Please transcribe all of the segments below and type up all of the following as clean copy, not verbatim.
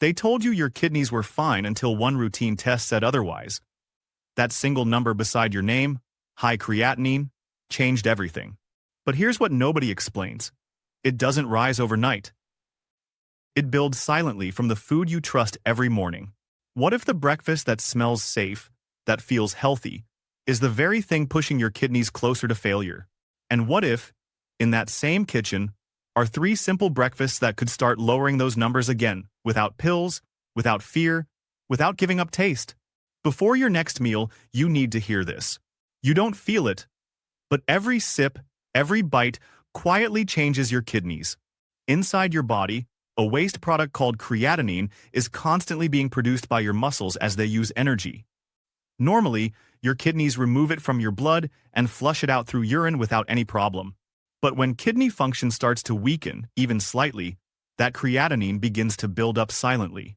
They told you your kidneys were fine until one routine test said otherwise. That single number beside your name, high creatinine, changed everything. But here's what nobody explains. It doesn't rise overnight. It builds silently from the food you trust every morning. What if the breakfast that smells safe, that feels healthy, is the very thing pushing your kidneys closer to failure? And what if, in that same kitchen, are 3 simple breakfasts that could start lowering those numbers again, without pills, without fear, without giving up taste? Before your next meal, you need to hear this. You don't feel it, but every sip, every bite, quietly changes your kidneys. Inside your body, a waste product called creatinine is constantly being produced by your muscles as they use energy. Normally, your kidneys remove it from your blood and flush it out through urine without any problem. But when kidney function starts to weaken, even slightly, that creatinine begins to build up silently.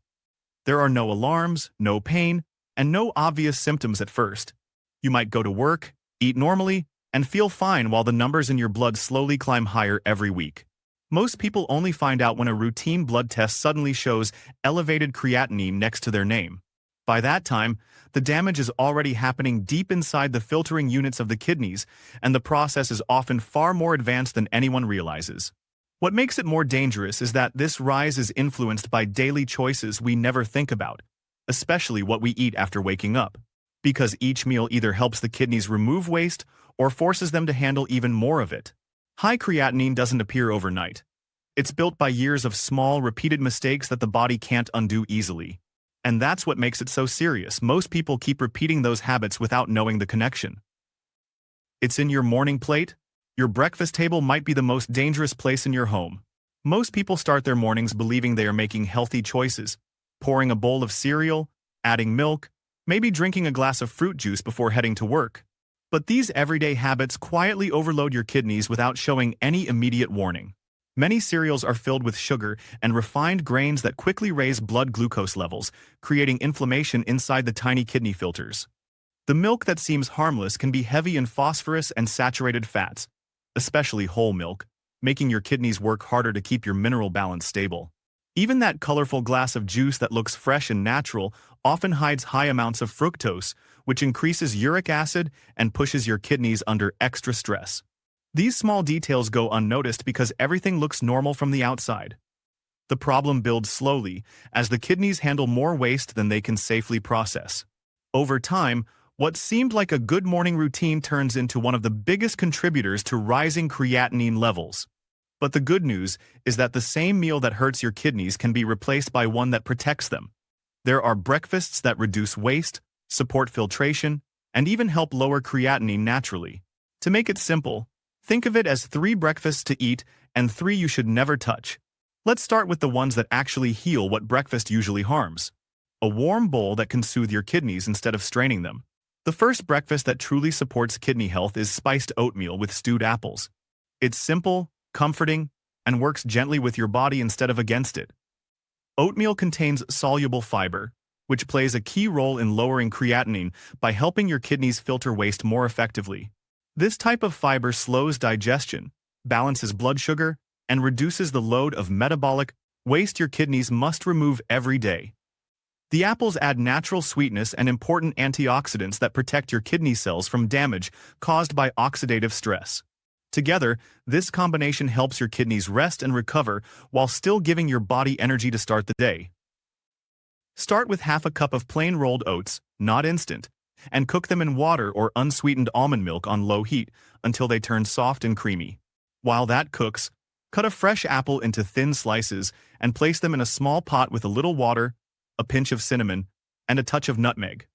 There are no alarms, no pain, and no obvious symptoms at first. You might go to work, eat normally, and feel fine while the numbers in your blood slowly climb higher every week. Most people only find out when a routine blood test suddenly shows elevated creatinine next to their name. By that time, the damage is already happening deep inside the filtering units of the kidneys, and the process is often far more advanced than anyone realizes. What makes it more dangerous is that this rise is influenced by daily choices we never think about, especially what we eat after waking up. Because each meal either helps the kidneys remove waste or forces them to handle even more of it. High creatinine doesn't appear overnight. It's built by years of small, repeated mistakes that the body can't undo easily. And that's what makes it so serious. Most people keep repeating those habits without knowing the connection. It's in your morning plate. Your breakfast table might be the most dangerous place in your home. Most people start their mornings believing they are making healthy choices, pouring a bowl of cereal, adding milk, maybe drinking a glass of fruit juice before heading to work. But these everyday habits quietly overload your kidneys without showing any immediate warning. Many cereals are filled with sugar and refined grains that quickly raise blood glucose levels, creating inflammation inside the tiny kidney filters. The milk that seems harmless can be heavy in phosphorus and saturated fats, especially whole milk, making your kidneys work harder to keep your mineral balance stable. Even that colorful glass of juice that looks fresh and natural often hides high amounts of fructose, which increases uric acid and pushes your kidneys under extra stress. These small details go unnoticed because everything looks normal from the outside. The problem builds slowly, as the kidneys handle more waste than they can safely process. Over time, what seemed like a good morning routine turns into one of the biggest contributors to rising creatinine levels. But the good news is that the same meal that hurts your kidneys can be replaced by one that protects them. There are breakfasts that reduce waste, support filtration, and even help lower creatinine naturally. To make it simple, think of it as 3 breakfasts to eat and 3 you should never touch. Let's start with the ones that actually heal what breakfast usually harms. A warm bowl that can soothe your kidneys instead of straining them. The first breakfast that truly supports kidney health is spiced oatmeal with stewed apples. It's simple, comforting, and works gently with your body instead of against it. Oatmeal contains soluble fiber, which plays a key role in lowering creatinine by helping your kidneys filter waste more effectively. This type of fiber slows digestion, balances blood sugar, and reduces the load of metabolic waste your kidneys must remove every day. The apples add natural sweetness and important antioxidants that protect your kidney cells from damage caused by oxidative stress. Together, this combination helps your kidneys rest and recover while still giving your body energy to start the day. Start with half a cup of plain rolled oats, not instant, and cook them in water or unsweetened almond milk on low heat until they turn soft and creamy. While that cooks, cut a fresh apple into thin slices and place them in a small pot with a little water, a pinch of cinnamon, and a touch of nutmeg.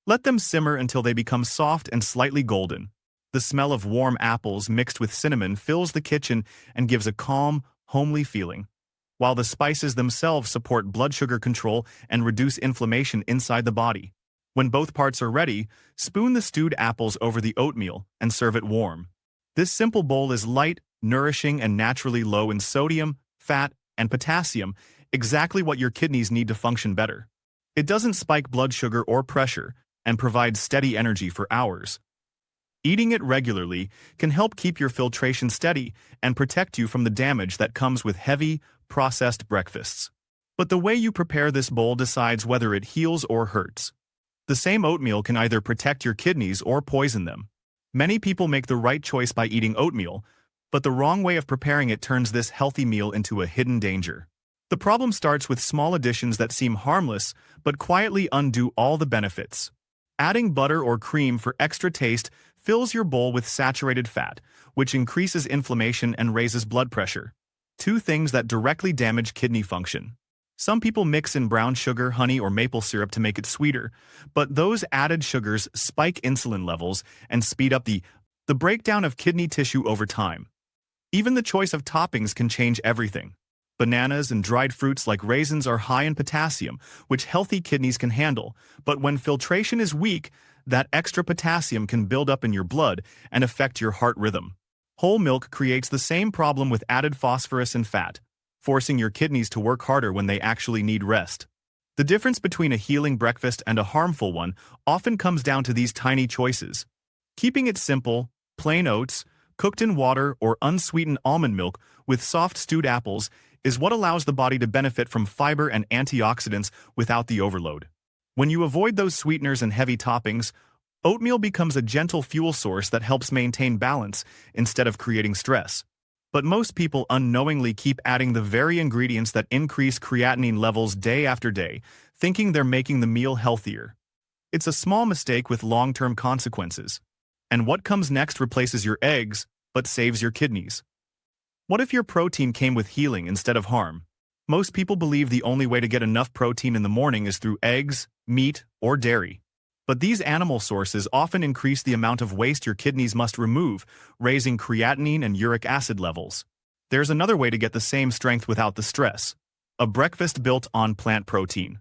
Let them simmer until they become soft and slightly golden. The smell of warm apples mixed with cinnamon fills the kitchen and gives a calm, homely feeling, while the spices themselves support blood sugar control and reduce inflammation inside the body. When both parts are ready, spoon the stewed apples over the oatmeal and serve it warm. This simple bowl is light, nourishing, and naturally low in sodium, fat, and potassium, exactly what your kidneys need to function better. It doesn't spike blood sugar or pressure and provides steady energy for hours. Eating it regularly can help keep your filtration steady and protect you from the damage that comes with heavy, processed breakfasts. But the way you prepare this bowl decides whether it heals or hurts. The same oatmeal can either protect your kidneys or poison them. Many people make the right choice by eating oatmeal, but the wrong way of preparing it turns this healthy meal into a hidden danger. The problem starts with small additions that seem harmless, but quietly undo all the benefits. Adding butter or cream for extra taste fills your bowl with saturated fat, which increases inflammation and raises blood pressure. Two things that directly damage kidney function. Some people mix in brown sugar, honey, or maple syrup to make it sweeter, but those added sugars spike insulin levels and speed up the breakdown of kidney tissue over time. Even the choice of toppings can change everything. Bananas and dried fruits like raisins are high in potassium, which healthy kidneys can handle, but when filtration is weak, that extra potassium can build up in your blood and affect your heart rhythm. Whole milk creates the same problem with added phosphorus and fat, forcing your kidneys to work harder when they actually need rest. The difference between a healing breakfast and a harmful one often comes down to these tiny choices. Keeping it simple, plain oats, cooked in water, or unsweetened almond milk with soft stewed apples is what allows the body to benefit from fiber and antioxidants without the overload. When you avoid those sweeteners and heavy toppings, oatmeal becomes a gentle fuel source that helps maintain balance instead of creating stress. But most people unknowingly keep adding the very ingredients that increase creatinine levels day after day, thinking they're making the meal healthier. It's a small mistake with long-term consequences. And what comes next replaces your eggs, but saves your kidneys. What if your protein came with healing instead of harm? Most people believe the only way to get enough protein in the morning is through eggs, meat, or dairy. But these animal sources often increase the amount of waste your kidneys must remove, raising creatinine and uric acid levels. There's another way to get the same strength without the stress. A breakfast built on plant protein.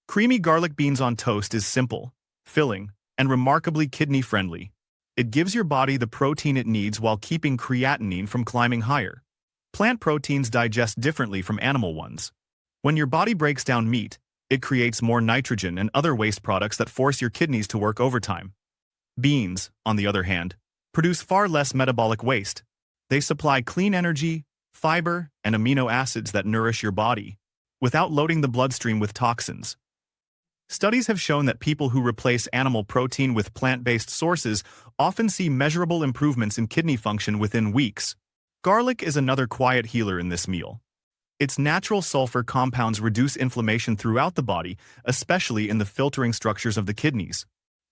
Creamy garlic beans on toast is simple, filling, and remarkably kidney-friendly. It gives your body the protein it needs while keeping creatinine from climbing higher. Plant proteins digest differently from animal ones. When your body breaks down meat, it creates more nitrogen and other waste products that force your kidneys to work overtime. Beans, on the other hand, produce far less metabolic waste. They supply clean energy, fiber, and amino acids that nourish your body, without loading the bloodstream with toxins. Studies have shown that people who replace animal protein with plant-based sources often see measurable improvements in kidney function within weeks. Garlic is another quiet healer in this meal. Its natural sulfur compounds reduce inflammation throughout the body, especially in the filtering structures of the kidneys.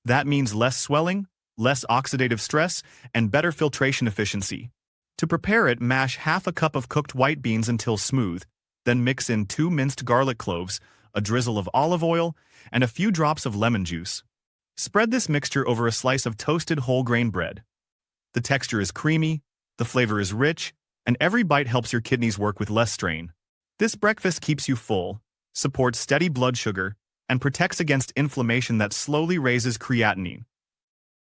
That means less swelling, less oxidative stress, and better filtration efficiency. To prepare it, mash half a cup of cooked white beans until smooth, then mix in 2 minced garlic cloves, a drizzle of olive oil, and a few drops of lemon juice. Spread this mixture over a slice of toasted whole grain bread. The texture is creamy, the flavor is rich, and every bite helps your kidneys work with less strain. This breakfast keeps you full, supports steady blood sugar, and protects against inflammation that slowly raises creatinine.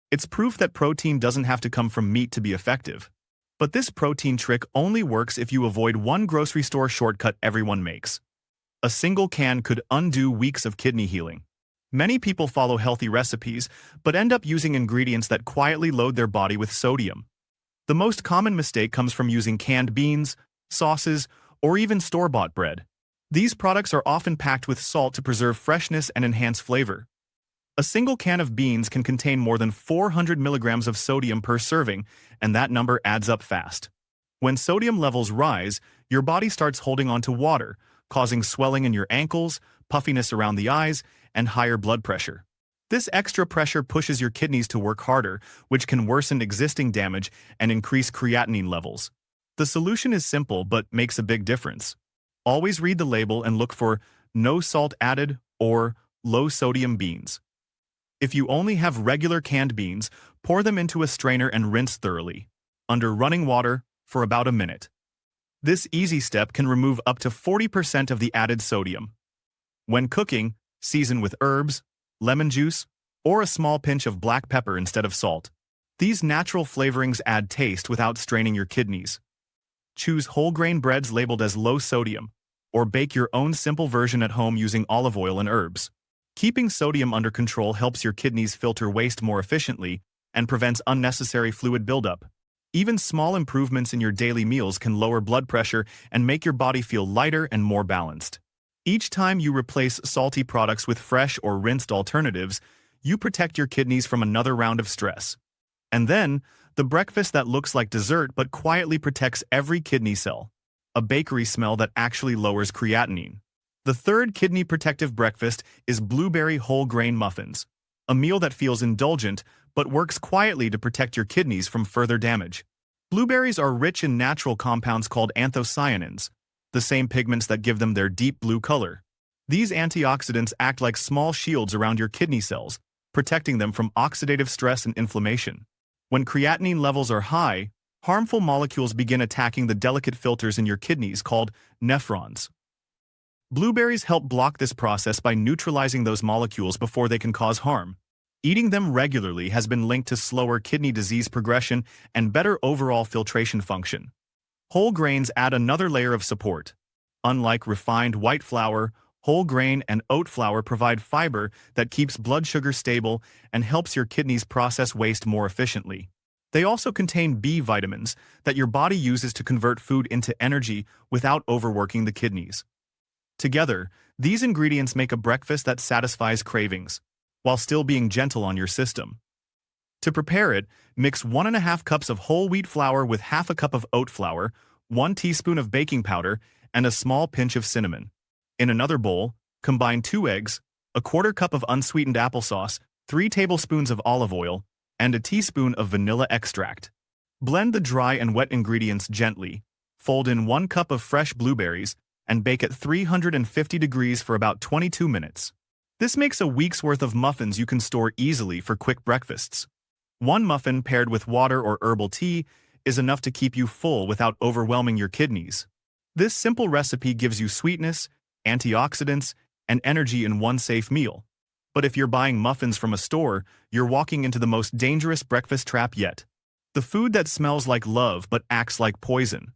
It's proof that protein doesn't have to come from meat to be effective. But this protein trick only works if you avoid one grocery store shortcut everyone makes. A single can could undo weeks of kidney healing. Many people follow healthy recipes, but end up using ingredients that quietly load their body with sodium. The most common mistake comes from using canned beans, sauces, or even store-bought bread. These products are often packed with salt to preserve freshness and enhance flavor. A single can of beans can contain more than 400 milligrams of sodium per serving, and that number adds up fast. When sodium levels rise, your body starts holding on to water, causing swelling in your ankles, puffiness around the eyes, and higher blood pressure. This extra pressure pushes your kidneys to work harder, which can worsen existing damage and increase creatinine levels. The solution is simple but makes a big difference. Always read the label and look for no salt added or low sodium beans. If you only have regular canned beans, pour them into a strainer and rinse thoroughly, under running water, for about a minute. This easy step can remove up to 40% of the added sodium. When cooking, season with herbs, lemon juice, or a small pinch of black pepper instead of salt. These natural flavorings add taste without straining your kidneys. Choose whole grain breads labeled as low sodium, or bake your own simple version at home using olive oil and herbs. Keeping sodium under control helps your kidneys filter waste more efficiently and prevents unnecessary fluid buildup. Even small improvements in your daily meals can lower blood pressure and make your body feel lighter and more balanced. Each time you replace salty products with fresh or rinsed alternatives, you protect your kidneys from another round of stress. And then, the breakfast that looks like dessert but quietly protects every kidney cell. A bakery smell that actually lowers creatinine. The third kidney protective breakfast is blueberry whole grain muffins. A meal that feels indulgent but works quietly to protect your kidneys from further damage. Blueberries are rich in natural compounds called anthocyanins, the same pigments that give them their deep blue color. These antioxidants act like small shields around your kidney cells, protecting them from oxidative stress and inflammation. When creatinine levels are high, harmful molecules begin attacking the delicate filters in your kidneys called nephrons. Blueberries help block this process by neutralizing those molecules before they can cause harm. Eating them regularly has been linked to slower kidney disease progression and better overall filtration function. Whole grains add another layer of support. Unlike refined white flour, whole grain and oat flour provide fiber that keeps blood sugar stable and helps your kidneys process waste more efficiently. They also contain B vitamins that your body uses to convert food into energy without overworking the kidneys. Together, these ingredients make a breakfast that satisfies cravings, while still being gentle on your system. To prepare it, mix 1.5 cups of whole wheat flour with half a cup of oat flour, 1 teaspoon of baking powder, and a small pinch of cinnamon. In another bowl, combine 2 eggs, a 1/4 cup of unsweetened applesauce, 3 tablespoons of olive oil, and a teaspoon of vanilla extract. Blend the dry and wet ingredients gently, fold in 1 cup of fresh blueberries, and bake at 350 degrees for about 22 minutes. This makes a week's worth of muffins you can store easily for quick breakfasts. 1 muffin paired with water or herbal tea is enough to keep you full without overwhelming your kidneys. This simple recipe gives you sweetness, antioxidants, and energy in one safe meal. But if you're buying muffins from a store, you're walking into the most dangerous breakfast trap yet. The food that smells like love but acts like poison.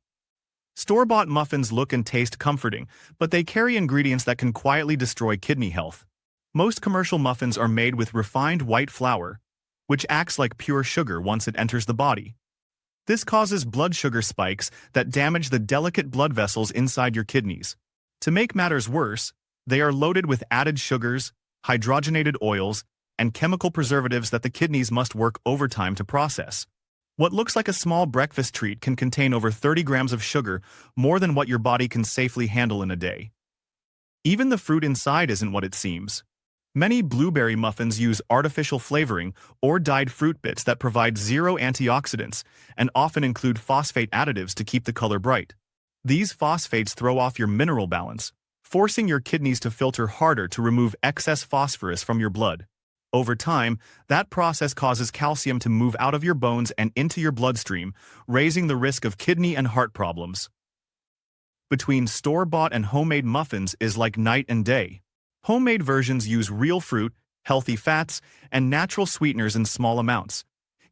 Store-bought muffins look and taste comforting, but they carry ingredients that can quietly destroy kidney health. Most commercial muffins are made with refined white flour, which acts like pure sugar once it enters the body. This causes blood sugar spikes that damage the delicate blood vessels inside your kidneys. To make matters worse, they are loaded with added sugars, hydrogenated oils, and chemical preservatives that the kidneys must work overtime to process. What looks like a small breakfast treat can contain over 30 grams of sugar, more than what your body can safely handle in a day. Even the fruit inside isn't what it seems. Many blueberry muffins use artificial flavoring or dyed fruit bits that provide zero antioxidants and often include phosphate additives to keep the color bright. These phosphates throw off your mineral balance, forcing your kidneys to filter harder to remove excess phosphorus from your blood. Over time, that process causes calcium to move out of your bones and into your bloodstream, raising the risk of kidney and heart problems. Between store-bought and homemade muffins is like night and day. Homemade versions use real fruit, healthy fats, and natural sweeteners in small amounts,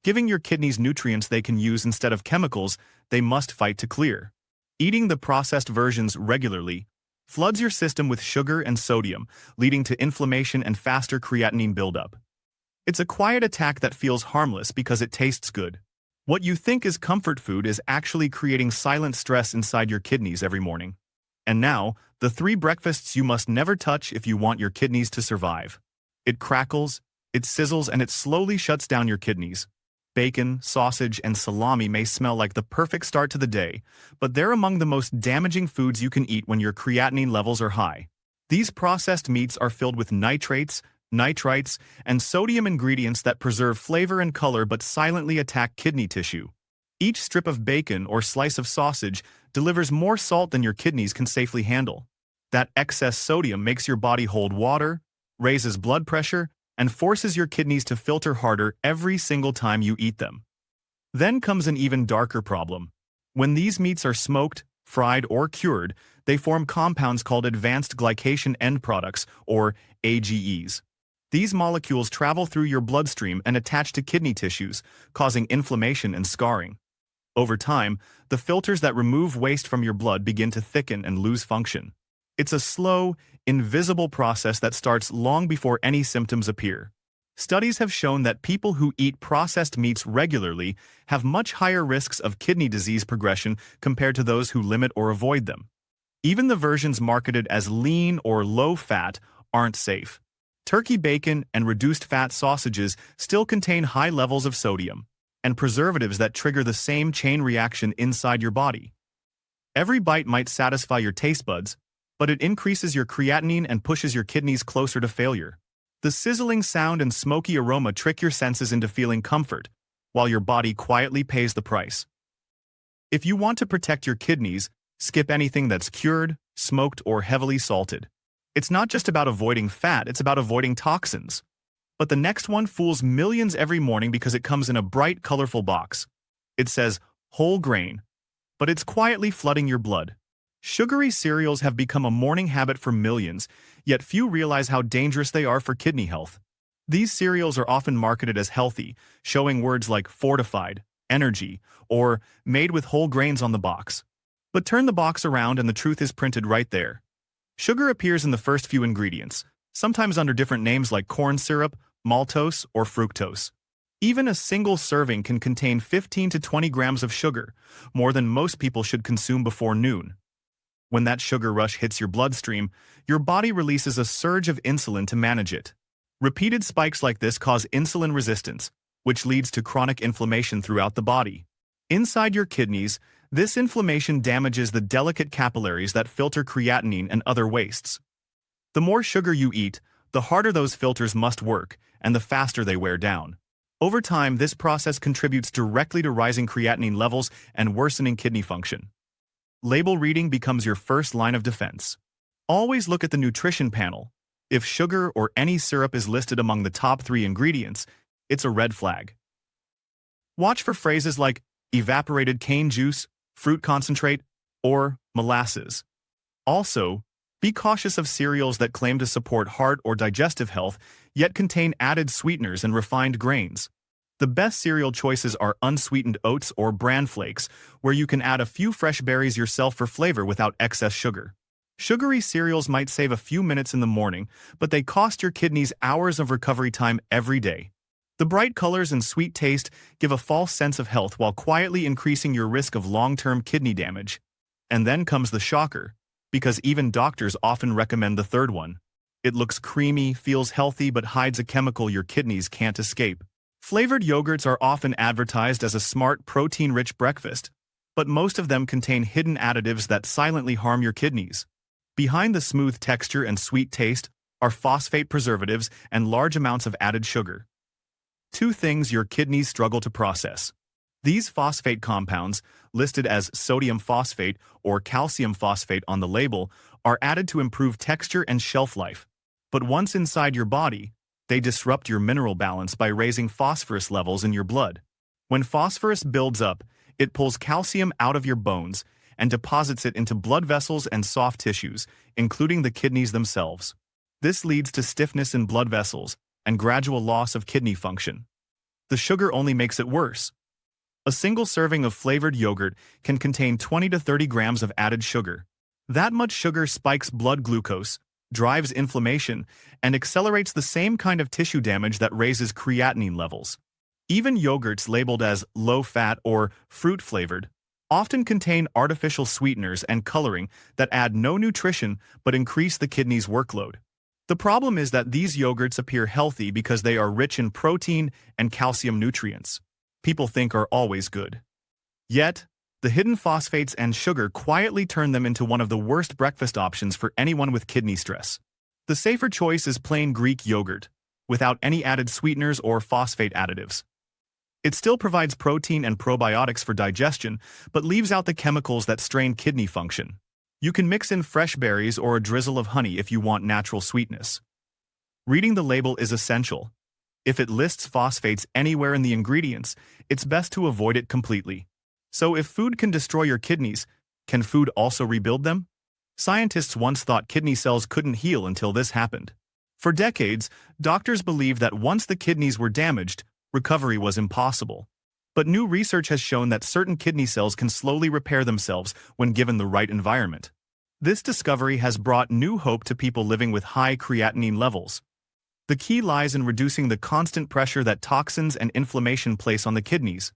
giving your kidneys nutrients they can use instead of chemicals they must fight to clear. Eating the processed versions regularly floods your system with sugar and sodium, leading to inflammation and faster creatinine buildup. It's a quiet attack that feels harmless because it tastes good. What you think is comfort food is actually creating silent stress inside your kidneys every morning. And now, the 3 breakfasts you must never touch if you want your kidneys to survive. It crackles, it sizzles, and it slowly shuts down your kidneys. Bacon, sausage, and salami may smell like the perfect start to the day, but they're among the most damaging foods you can eat when your creatinine levels are high. These processed meats are filled with nitrates, nitrites, and sodium ingredients that preserve flavor and color but silently attack kidney tissue. Each strip of bacon or slice of sausage delivers more salt than your kidneys can safely handle. That excess sodium makes your body hold water, raises blood pressure, and forces your kidneys to filter harder every single time you eat them. Then comes an even darker problem. When these meats are smoked, fried, or cured, they form compounds called advanced glycation end products, or AGEs. These molecules travel through your bloodstream and attach to kidney tissues, causing inflammation and scarring. Over time, the filters that remove waste from your blood begin to thicken and lose function. It's a slow, invisible process that starts long before any symptoms appear. Studies have shown that people who eat processed meats regularly have much higher risks of kidney disease progression compared to those who limit or avoid them. Even the versions marketed as lean or low-fat aren't safe. Turkey bacon and reduced-fat sausages still contain high levels of sodium and preservatives that trigger the same chain reaction inside your body. Every bite might satisfy your taste buds, but it increases your creatinine and pushes your kidneys closer to failure. The sizzling sound and smoky aroma trick your senses into feeling comfort, while your body quietly pays the price. If you want to protect your kidneys, skip anything that's cured, smoked, or heavily salted. It's not just about avoiding fat, it's about avoiding toxins. But the next one fools millions every morning because it comes in a bright, colorful box. It says, whole grain, but it's quietly flooding your blood. Sugary cereals have become a morning habit for millions, yet few realize how dangerous they are for kidney health. These cereals are often marketed as healthy, showing words like fortified, energy, or made with whole grains on the box. But turn the box around and the truth is printed right there. Sugar appears in the first few ingredients, sometimes under different names like corn syrup, maltose, or fructose. Even a single serving can contain 15 to 20 grams of sugar, more than most people should consume before noon. When that sugar rush hits your bloodstream, your body releases a surge of insulin to manage it. Repeated spikes like this cause insulin resistance, which leads to chronic inflammation throughout the body. Inside your kidneys, this inflammation damages the delicate capillaries that filter creatinine and other wastes. The more sugar you eat, the harder those filters must work, and the faster they wear down. Over time, this process contributes directly to rising creatinine levels and worsening kidney function. Label reading becomes your first line of defense. Always look at the nutrition panel. If sugar or any syrup is listed among the top 3 ingredients, it's a red flag. Watch for phrases like evaporated cane juice, fruit concentrate, or molasses. Also, be cautious of cereals that claim to support heart or digestive health, yet contain added sweeteners and refined grains. The best cereal choices are unsweetened oats or bran flakes, where you can add a few fresh berries yourself for flavor without excess sugar. Sugary cereals might save a few minutes in the morning, but they cost your kidneys hours of recovery time every day. The bright colors and sweet taste give a false sense of health while quietly increasing your risk of long-term kidney damage. And then comes the shocker, because even doctors often recommend the third one. It looks creamy, feels healthy, but hides a chemical your kidneys can't escape. Flavored yogurts are often advertised as a smart, protein-rich breakfast, but most of them contain hidden additives that silently harm your kidneys. Behind the smooth texture and sweet taste are phosphate preservatives and large amounts of added sugar. 2 things your kidneys struggle to process. These phosphate compounds, listed as sodium phosphate or calcium phosphate on the label, are added to improve texture and shelf life. But once inside your body, they disrupt your mineral balance by raising phosphorus levels in your blood. When phosphorus builds up, it pulls calcium out of your bones and deposits it into blood vessels and soft tissues, including the kidneys themselves. This leads to stiffness in blood vessels and gradual loss of kidney function. The sugar only makes it worse. A single serving of flavored yogurt can contain 20 to 30 grams of added sugar. That much sugar spikes blood glucose, drives inflammation, and accelerates the same kind of tissue damage that raises creatinine levels. Even yogurts labeled as low-fat or fruit-flavored often contain artificial sweeteners and coloring that add no nutrition but increase the kidney's workload. The problem is that these yogurts appear healthy because they are rich in protein and calcium nutrients people think are always good. Yet, the hidden phosphates and sugar quietly turn them into one of the worst breakfast options for anyone with kidney stress. The safer choice is plain Greek yogurt, without any added sweeteners or phosphate additives. It still provides protein and probiotics for digestion, but leaves out the chemicals that strain kidney function. You can mix in fresh berries or a drizzle of honey if you want natural sweetness. Reading the label is essential. If it lists phosphates anywhere in the ingredients, it's best to avoid it completely. So if food can destroy your kidneys, can food also rebuild them? Scientists once thought kidney cells couldn't heal until this happened. For decades, doctors believed that once the kidneys were damaged, recovery was impossible. But new research has shown that certain kidney cells can slowly repair themselves when given the right environment. This discovery has brought new hope to people living with high creatinine levels. The key lies in reducing the constant pressure that toxins and inflammation place on the kidneys.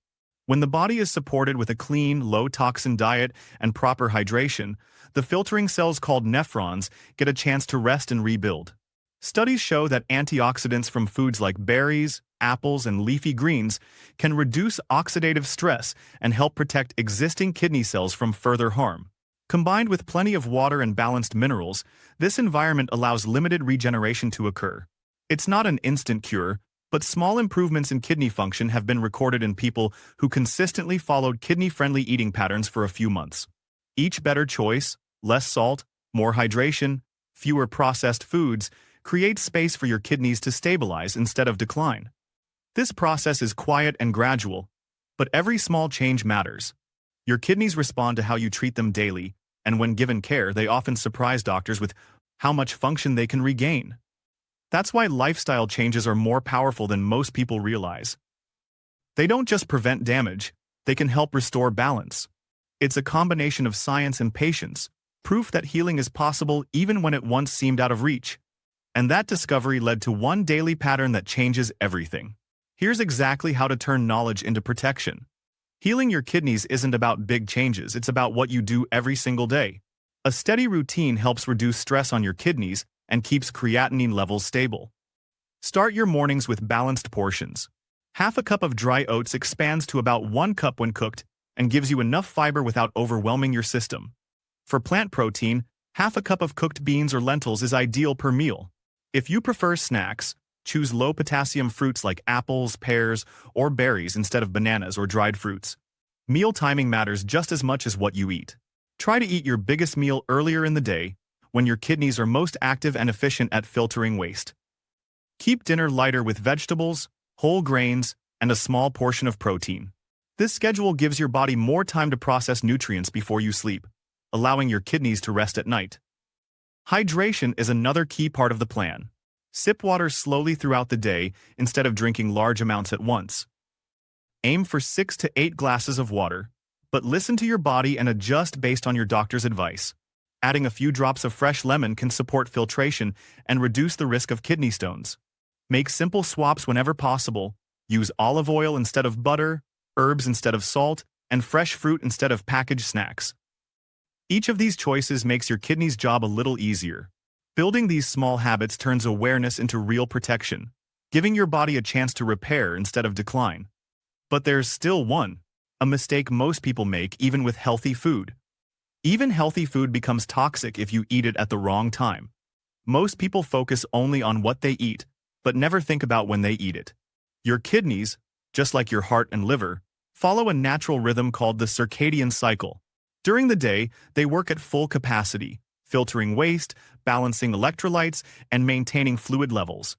When the body is supported with a clean, low-toxin diet and proper hydration, the filtering cells called nephrons get a chance to rest and rebuild. Studies show that antioxidants from foods like berries, apples, and leafy greens can reduce oxidative stress and help protect existing kidney cells from further harm. Combined with plenty of water and balanced minerals, this environment allows limited regeneration to occur. It's not an instant cure, but small improvements in kidney function have been recorded in people who consistently followed kidney-friendly eating patterns for a few months. Each better choice, less salt, more hydration, fewer processed foods, creates space for your kidneys to stabilize instead of decline. This process is quiet and gradual, but every small change matters. Your kidneys respond to how you treat them daily, and when given care, they often surprise doctors with how much function they can regain. That's why lifestyle changes are more powerful than most people realize. They don't just prevent damage, they can help restore balance. It's a combination of science and patience, proof that healing is possible even when it once seemed out of reach. And that discovery led to one daily pattern that changes everything. Here's exactly how to turn knowledge into protection. Healing your kidneys isn't about big changes, it's about what you do every single day. A steady routine helps reduce stress on your kidneys and keeps creatinine levels stable. Start your mornings with balanced portions. Half a cup of dry oats expands to about 1 cup when cooked and gives you enough fiber without overwhelming your system. For plant protein, half a cup of cooked beans or lentils is ideal per meal. If you prefer snacks, choose low-potassium fruits like apples, pears, or berries instead of bananas or dried fruits. Meal timing matters just as much as what you eat. Try to eat your biggest meal earlier in the day, when your kidneys are most active and efficient at filtering waste. Keep dinner lighter with vegetables, whole grains, and a small portion of protein. This schedule gives your body more time to process nutrients before you sleep, allowing your kidneys to rest at night. Hydration is another key part of the plan. Sip water slowly throughout the day instead of drinking large amounts at once. Aim for 6 to 8 glasses of water, but listen to your body and adjust based on your doctor's advice. Adding a few drops of fresh lemon can support filtration and reduce the risk of kidney stones. Make simple swaps whenever possible. Use olive oil instead of butter, herbs instead of salt, and fresh fruit instead of packaged snacks. Each of these choices makes your kidneys' job a little easier. Building these small habits turns awareness into real protection, giving your body a chance to repair instead of decline. But there's still a mistake most people make even with healthy food. Even healthy food becomes toxic if you eat it at the wrong time. Most people focus only on what they eat, but never think about when they eat it. Your kidneys, just like your heart and liver, follow a natural rhythm called the circadian cycle. During the day, they work at full capacity, filtering waste, balancing electrolytes, and maintaining fluid levels.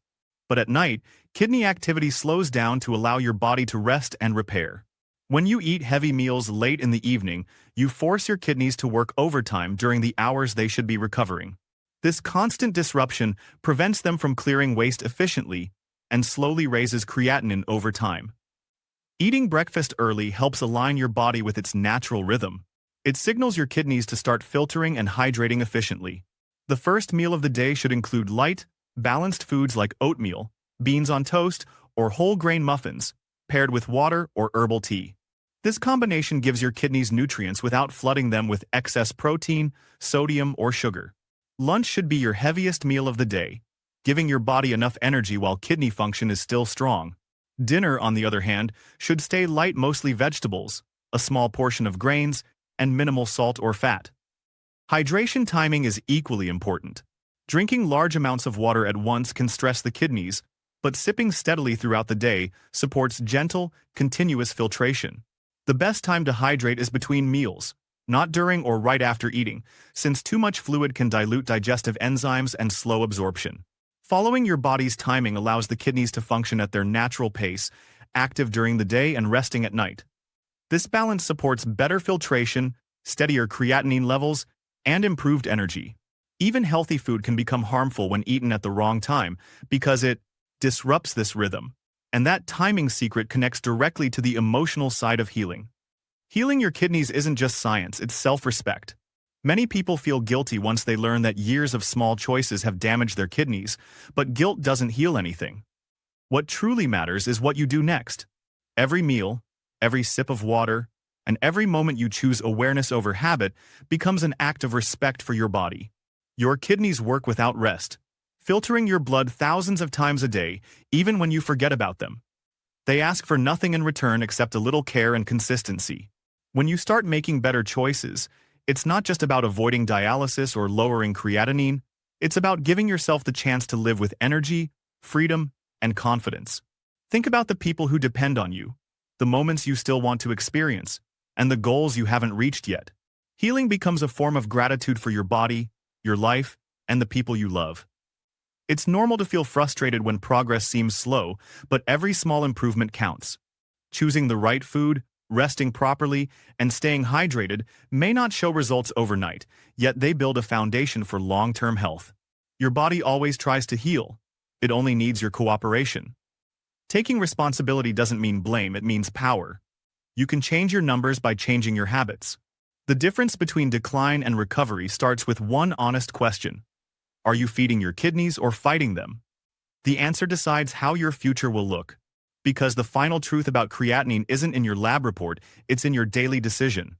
But at night, kidney activity slows down to allow your body to rest and repair. When you eat heavy meals late in the evening, you force your kidneys to work overtime during the hours they should be recovering. This constant disruption prevents them from clearing waste efficiently and slowly raises creatinine over time. Eating breakfast early helps align your body with its natural rhythm. It signals your kidneys to start filtering and hydrating efficiently. The first meal of the day should include light, balanced foods like oatmeal, beans on toast, or whole grain muffins, paired with water or herbal tea. This combination gives your kidneys nutrients without flooding them with excess protein, sodium, or sugar. Lunch should be your heaviest meal of the day, giving your body enough energy while kidney function is still strong. Dinner, on the other hand, should stay light, mostly vegetables, a small portion of grains, and minimal salt or fat. Hydration timing is equally important. Drinking large amounts of water at once can stress the kidneys, but sipping steadily throughout the day supports gentle, continuous filtration. The best time to hydrate is between meals, not during or right after eating, since too much fluid can dilute digestive enzymes and slow absorption. Following your body's timing allows the kidneys to function at their natural pace, active during the day and resting at night. This balance supports better filtration, steadier creatinine levels, and improved energy. Even healthy food can become harmful when eaten at the wrong time because it disrupts this rhythm. And that timing secret connects directly to the emotional side of healing. Healing your kidneys isn't just science, it's self-respect. Many people feel guilty once they learn that years of small choices have damaged their kidneys, but guilt doesn't heal anything. What truly matters is what you do next. Every meal, every sip of water, and every moment you choose awareness over habit becomes an act of respect for your body. Your kidneys work without rest, filtering your blood thousands of times a day, even when you forget about them. They ask for nothing in return except a little care and consistency. When you start making better choices, it's not just about avoiding dialysis or lowering creatinine, it's about giving yourself the chance to live with energy, freedom, and confidence. Think about the people who depend on you, the moments you still want to experience, and the goals you haven't reached yet. Healing becomes a form of gratitude for your body, your life, and the people you love. It's normal to feel frustrated when progress seems slow, but every small improvement counts. Choosing the right food, resting properly, and staying hydrated may not show results overnight, yet they build a foundation for long-term health. Your body always tries to heal. It only needs your cooperation. Taking responsibility doesn't mean blame, it means power. You can change your numbers by changing your habits. The difference between decline and recovery starts with one honest question. Are you feeding your kidneys or fighting them? The answer decides how your future will look. Because the final truth about creatinine isn't in your lab report, it's in your daily decision.